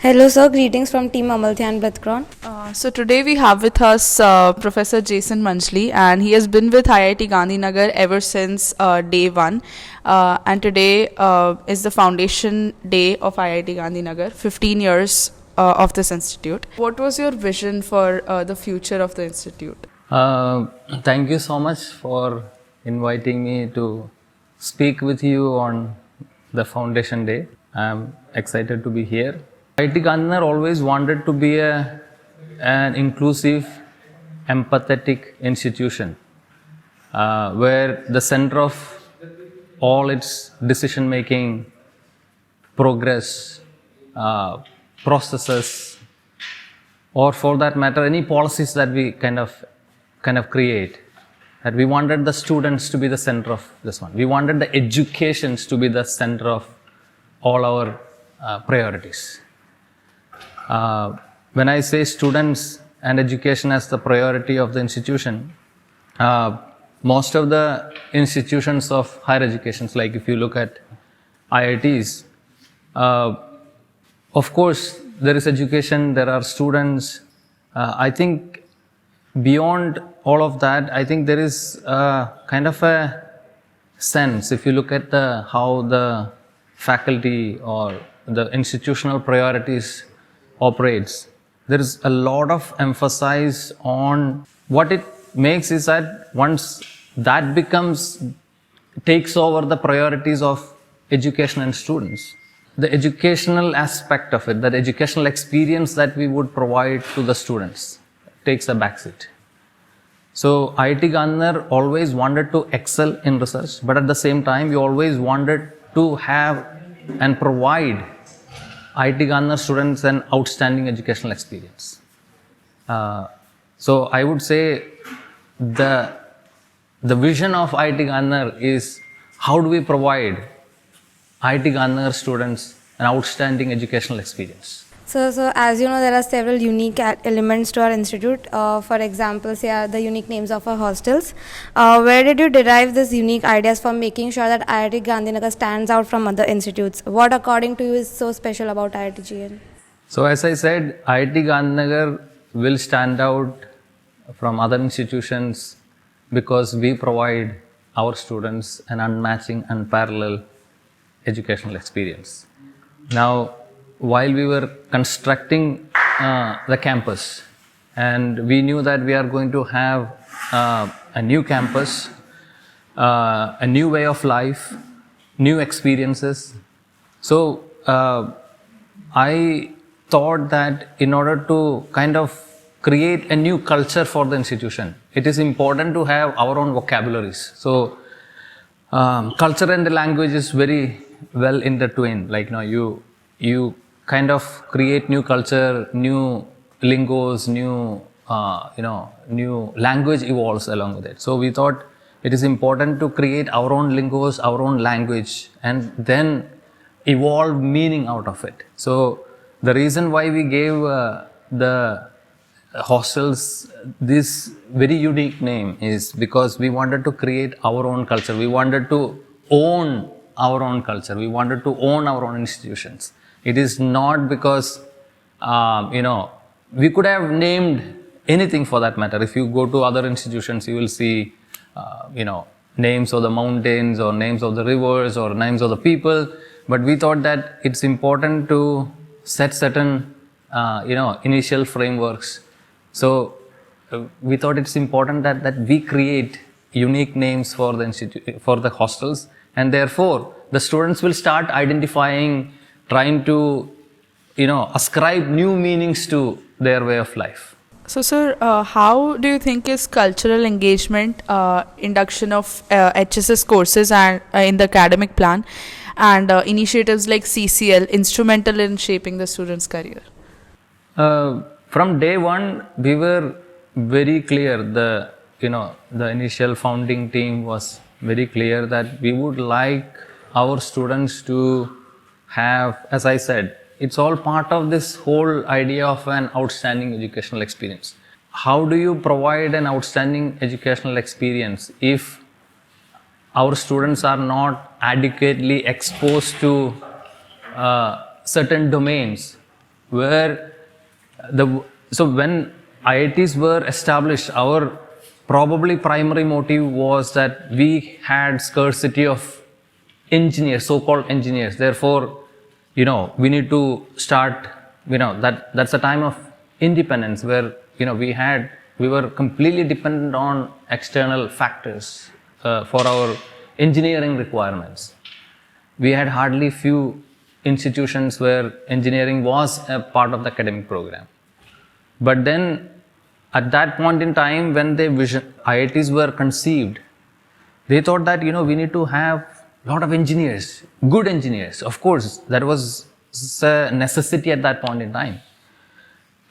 Hello sir, greetings from team Amalthea and Blathcron. So today we have with us Professor Jaison Manjaly, and he has been with IIT Gandhinagar ever since day one. And today is the foundation day of IIT Gandhinagar, 15 years of this institute. What was your vision for the future of the institute? Thank you so much for inviting me to speak with you on the foundation day. I'm excited to be here. IIT Gandhinagar always wanted to be an inclusive, empathetic institution where the center of all its decision making, progress, processes, or for that matter, any policies that we kind of create, that we wanted the students to be the center of this one. We wanted the educations to be the center of all our priorities. When I say students and education as the priority of the institution, most of the institutions of higher educations, like if you look at IITs, of course there is education, there are students. I think beyond all of that, I think there is kind of a sense, if you look at how the faculty or the institutional priorities operates, there is a lot of emphasis on what it makes is that once that takes over the priorities of education and students, the educational aspect of it, that educational experience that we would provide to the students takes a backseat. So IIT Gandhinagar always wanted to excel in research, but at the same time we always wanted to have and provide IIT Gandhinagar students an outstanding educational experience. So I would say the vision of IIT Gandhinagar is how do we provide IIT Gandhinagar students an outstanding educational experience. So as you know, there are several unique elements to our institute. For example, say the unique names of our hostels. Where did you derive these unique ideas for making sure that IIT Gandhinagar stands out from other institutes? What according to you is so special about IIT-GN? So as I said, IIT Gandhinagar will stand out from other institutions because we provide our students an unmatching, unparalleled educational experience. Now, while we were constructing the campus, and we knew that we are going to have a new campus, a new way of life, new experiences. So I thought that in order to kind of create a new culture for the institution, it is important to have our own vocabularies. So culture and the language is very well intertwined. Like you kind of create new culture, new lingos, new language evolves along with it. So we thought it is important to create our own lingos, our own language, and then evolve meaning out of it. So the reason why we gave the hostels this very unique name is because we wanted to create our own culture. We wanted to own our own culture. We wanted to own our own institutions. It is not because, we could have named anything for that matter. If you go to other institutions, you will see, names of the mountains or names of the rivers or names of the people. But we thought that it's important to set certain, initial frameworks. So we thought it's important that we create unique names for the hostels, and therefore the students will start identifying, trying to, ascribe new meanings to their way of life. So, sir, how do you think is cultural engagement, induction of HSS courses and in the academic plan, and initiatives like CCL instrumental in shaping the student's career? From day one, we were very clear. The initial founding team was very clear that we would like our students to have, as I said, it's all part of this whole idea of an outstanding educational experience. How do you provide an outstanding educational experience if our students are not adequately exposed to certain domains where so when IITs were established, our probably primary motive was that we had scarcity of engineers, so-called engineers. Therefore, we need to start, that's a time of independence where, we were completely dependent on external factors for our engineering requirements. We had hardly few institutions where engineering was a part of the academic program. But then, at that point in time, when IITs were conceived, they thought that, we need to have a lot of engineers, good engineers. Of course, that was a necessity at that point in time.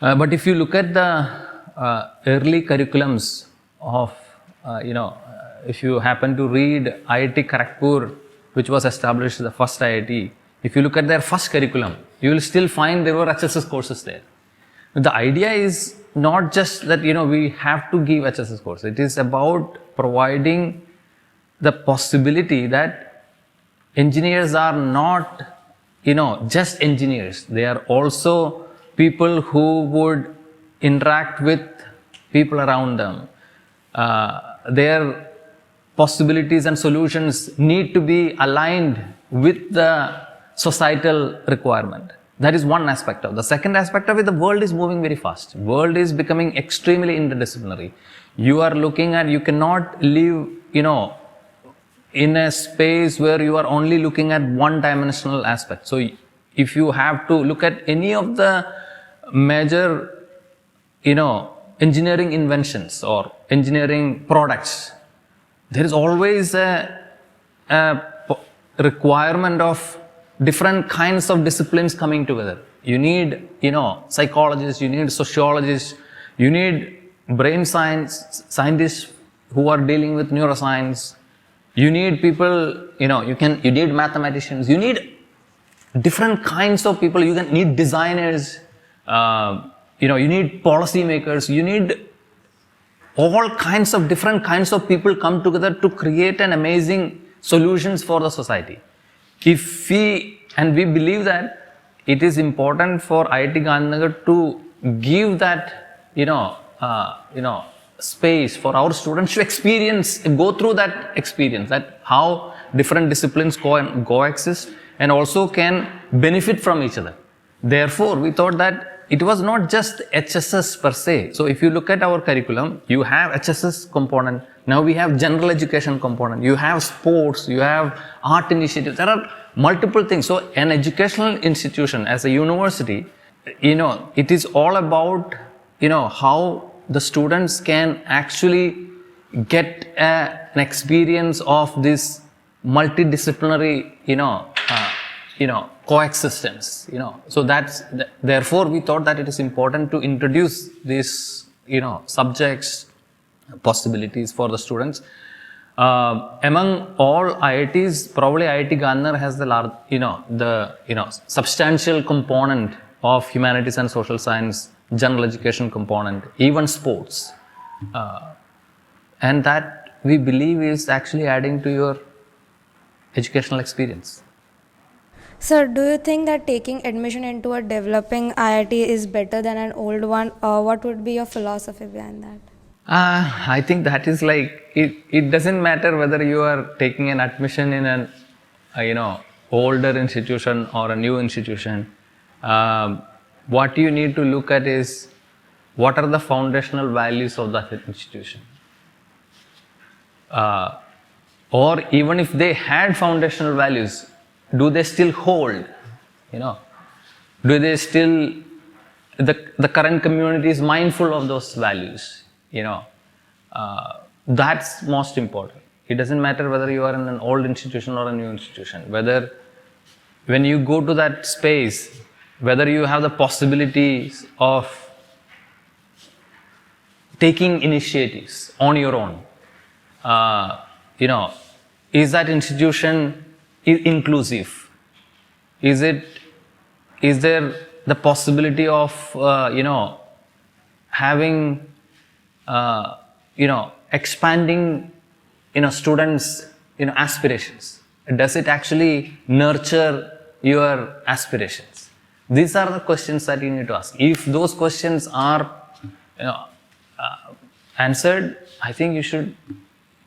But if you look at the early curriculums of, if you happen to read IIT Kharagpur, which was established the first IIT, if you look at their first curriculum, you will still find there were HSS courses there. The idea is not just that, we have to give HSS course. It is about providing the possibility that engineers are not, just engineers. They are also people who would interact with people around them. Their possibilities and solutions need to be aligned with the societal requirement. That is one aspect of it. The second aspect of it, the world is moving very fast. World is becoming extremely interdisciplinary. You are looking at, you cannot live, in a space where you are only looking at one-dimensional aspect. So if you have to look at any of the major, engineering inventions or engineering products, there is always a requirement of different kinds of disciplines coming together. You need, psychologists, you need sociologists, you need brain scientists who are dealing with neuroscience. You need people, you need mathematicians, you need different kinds of people, you need designers, you need policymakers, you need all kinds of different kinds of people come together to create an amazing solutions for the society. We believe that it is important for IIT Gandhinagar to give that, space for our students to go through that experience, that how different disciplines coexist and also can benefit from each other. Therefore, we thought that it was not just HSS per se. So if you look at our curriculum, you have HSS component. Now we have general education component. You have sports, you have art initiatives. There are multiple things. So an educational institution as a university, it is all about, how the students can actually get an experience of this multidisciplinary, coexistence, So therefore we thought that it is important to introduce these, subjects, possibilities for the students. Among all IITs, probably IIT Gandhinagar has the large, substantial component of humanities and social science, general education component, even sports. And that we believe is actually adding to your educational experience. Sir, do you think that taking admission into a developing IIT is better than an old one? What would be your philosophy behind that? I think that is like, it doesn't matter whether you are taking an admission in an, older institution or a new institution. What you need to look at is, what are the foundational values of that institution? Or even if they had foundational values, do they still hold? Do they still, the current community is mindful of those values? That's most important. It doesn't matter whether you are in an old institution or a new institution, whether when you go to that space, whether you have the possibilities of taking initiatives on your own. Is that institution inclusive? Is there the possibility of, having, expanding, students, aspirations? Does it actually nurture your aspirations? These are the questions that you need to ask. If those questions are answered, I think you should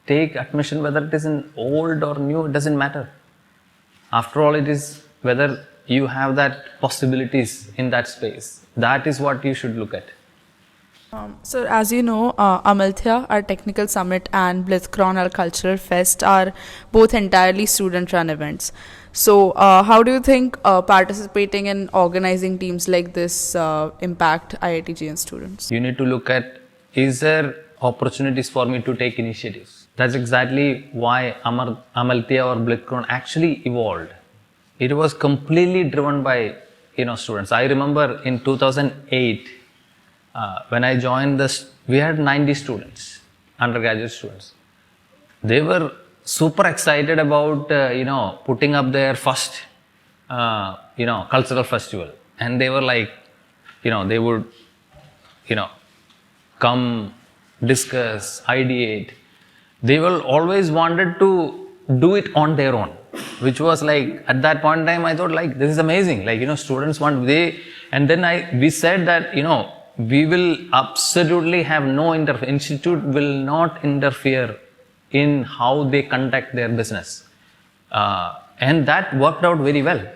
take admission, whether it is in old or new, it doesn't matter. After all, it is whether you have that possibilities in that space. That is what you should look at. So as you know, Amalthea, our technical summit, and Blitzkron, our cultural fest, are both entirely student-run events. So how do you think participating in organizing teams like this impact IIT-GN students? You need to look at, is there opportunities for me to take initiatives? That's exactly why Amalthea or Blitzkron actually evolved. It was completely driven by students. I remember in 2008, when I joined this, we had 90 students, undergraduate students. They were super excited about putting up their first cultural festival, and they were like, they would come, discuss, ideate. They will always wanted to do it on their own, which was like, at that point in time, I thought like, this is amazing. Like, students want, and then we said that, we will absolutely have no institute will not interfere in how they conduct their business. And that worked out very well.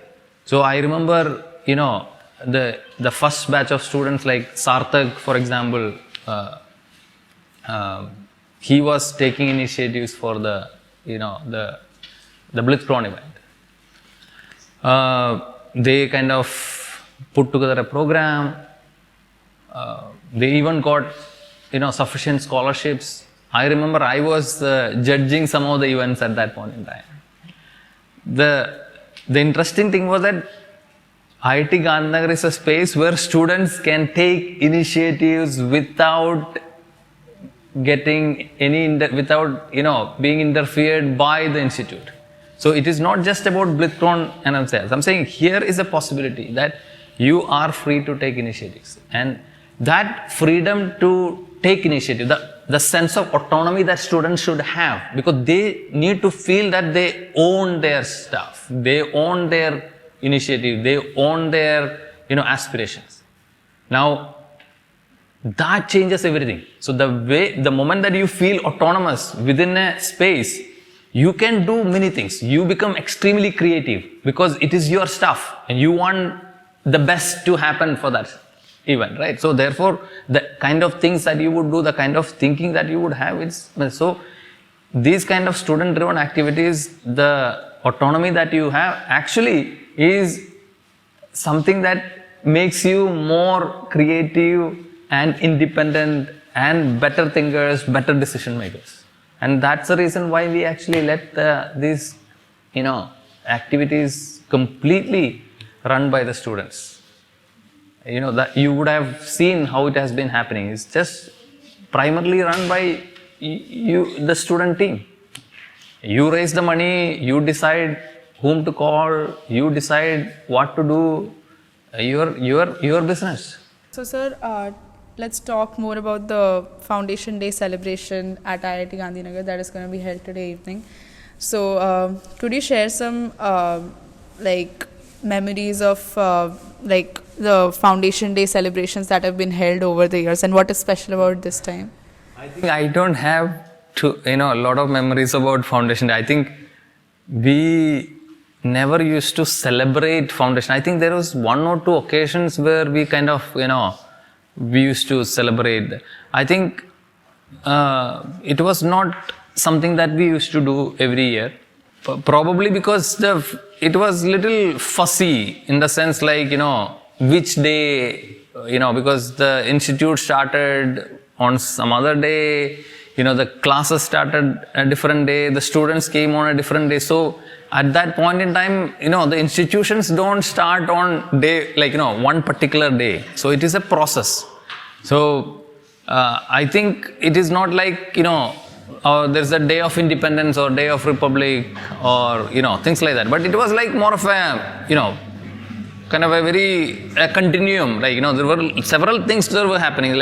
So I remember, the first batch of students like Sarthak, for example, he was taking initiatives for the Blitzkron event. They kind of put together a program. They even got sufficient scholarships. I remember I was judging some of the events at that point in time. The interesting thing was that IIT Gandhinagar is a space where students can take initiatives without getting without being interfered by the institute. So it is not just about Blitzkron and themselves. I'm saying here is a possibility that you are free to take initiatives, and that freedom to take initiative, the sense of autonomy that students should have, because they need to feel that they own their stuff, they own their initiative, they own their aspirations. Now that changes everything. So the moment that you feel autonomous within a space, you can do many things. You become extremely creative because it is your stuff and you want the best to happen for that event, right? So therefore, the kind of things that you would do, the kind of thinking that you would have, so these kind of student-driven activities, the autonomy that you have actually is something that makes you more creative and independent and better thinkers, better decision makers. And that's the reason why we actually let these activities completely run by the students. That you would have seen how it has been happening. It's just primarily run by the student team. You raise the money, you decide whom to call, you decide what to do, your business. So sir, let's talk more about the Foundation Day celebration at IIT Gandhinagar that is going to be held today evening. So could you share some memories of the Foundation Day celebrations that have been held over the years, and what is special about this time? I think I don't have a lot of memories about Foundation Day. I think we never used to celebrate Foundation. I think there was one or two occasions where we kind of, we used to celebrate. I think it was not something that we used to do every year. Probably because it was little fussy in the sense like, which day, because the institute started on some other day, the classes started a different day, the students came on a different day. So at that point in time, the institutions don't start on day, one particular day. So it is a process. So I think it is not like, there's a day of independence or day of republic or, things like that. But it was like more of a, kind of a continuum. There were several things that were happening,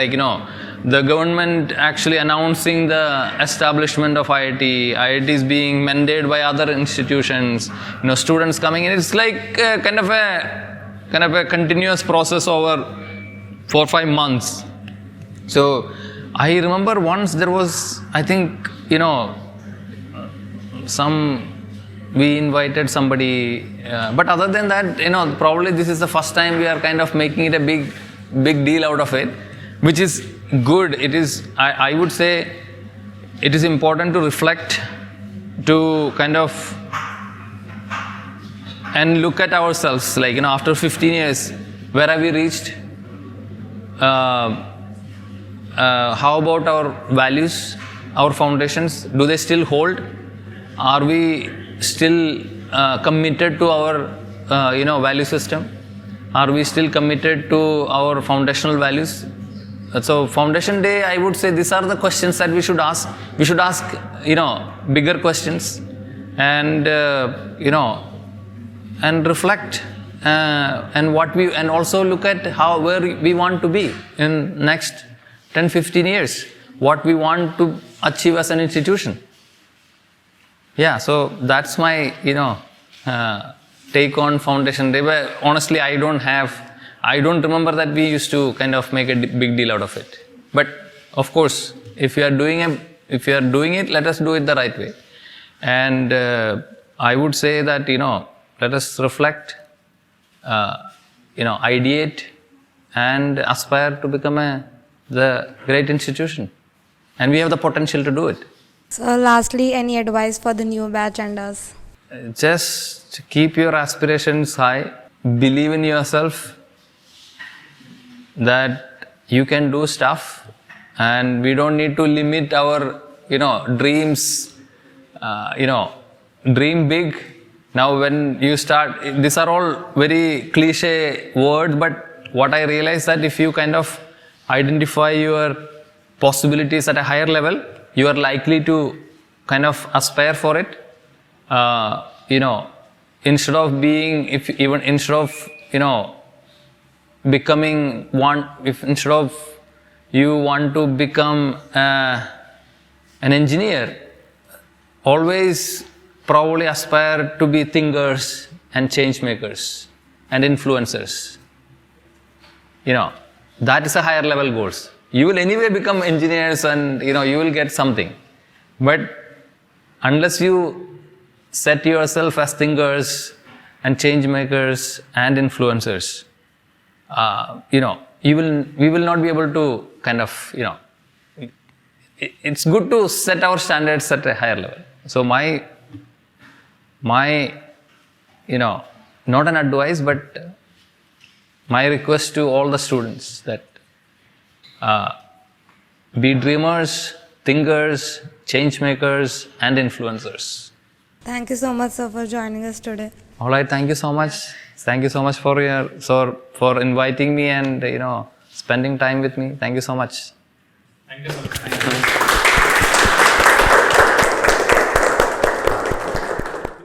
the government actually announcing the establishment of IIT, IITs being mandated by other institutions, students coming in. It's like kind of a kind of a continuous process over 4-5 months. So I remember once there was, I think, we invited somebody, but other than that, probably this is the first time we are kind of making it a big deal out of it, which is good. It is, I would say, it is important to reflect, to kind of, and look at ourselves, like, after 15 years, where have we reached? How about our values, our foundations? Do they still hold? Are we still committed to our, value system? Are we still committed to our foundational values? So Foundation Day, I would say these are the questions that we should ask. We should ask, bigger questions, and and reflect, and also look at where we want to be in next 10-15 years. What we want to achieve as an institution. Yeah, so that's my take on Foundation Day. But honestly, I don't remember that we used to kind of make a big deal out of it. But of course, if you are doing it, let us do it the right way. And I would say that let us reflect, ideate, and aspire to become the great institution. And we have the potential to do it. So lastly, any advice for the new batch and us? Just keep your aspirations high. Believe in yourself that you can do stuff, and we don't need to limit our dreams. Dream big. Now when you start, these are all very cliche words, but what I realize that if you kind of identify your possibilities at a higher level, you are likely to kind of aspire for it. Instead of becoming one, instead of you want to become an engineer, always probably aspire to be thinkers and change makers and influencers. That is a higher level goals. You will anyway become engineers, and you will get something. But unless you set yourself as thinkers and change makers and influencers, we will not be able to kind of, it's good to set our standards at a higher level. So my not an advice, but my request to all the students that be dreamers, thinkers, change makers, and influencers. Thank you so much, sir, for joining us today. All right, thank you so much. Thank you so much for inviting me and spending time with me. Thank you so much. Thank you so much.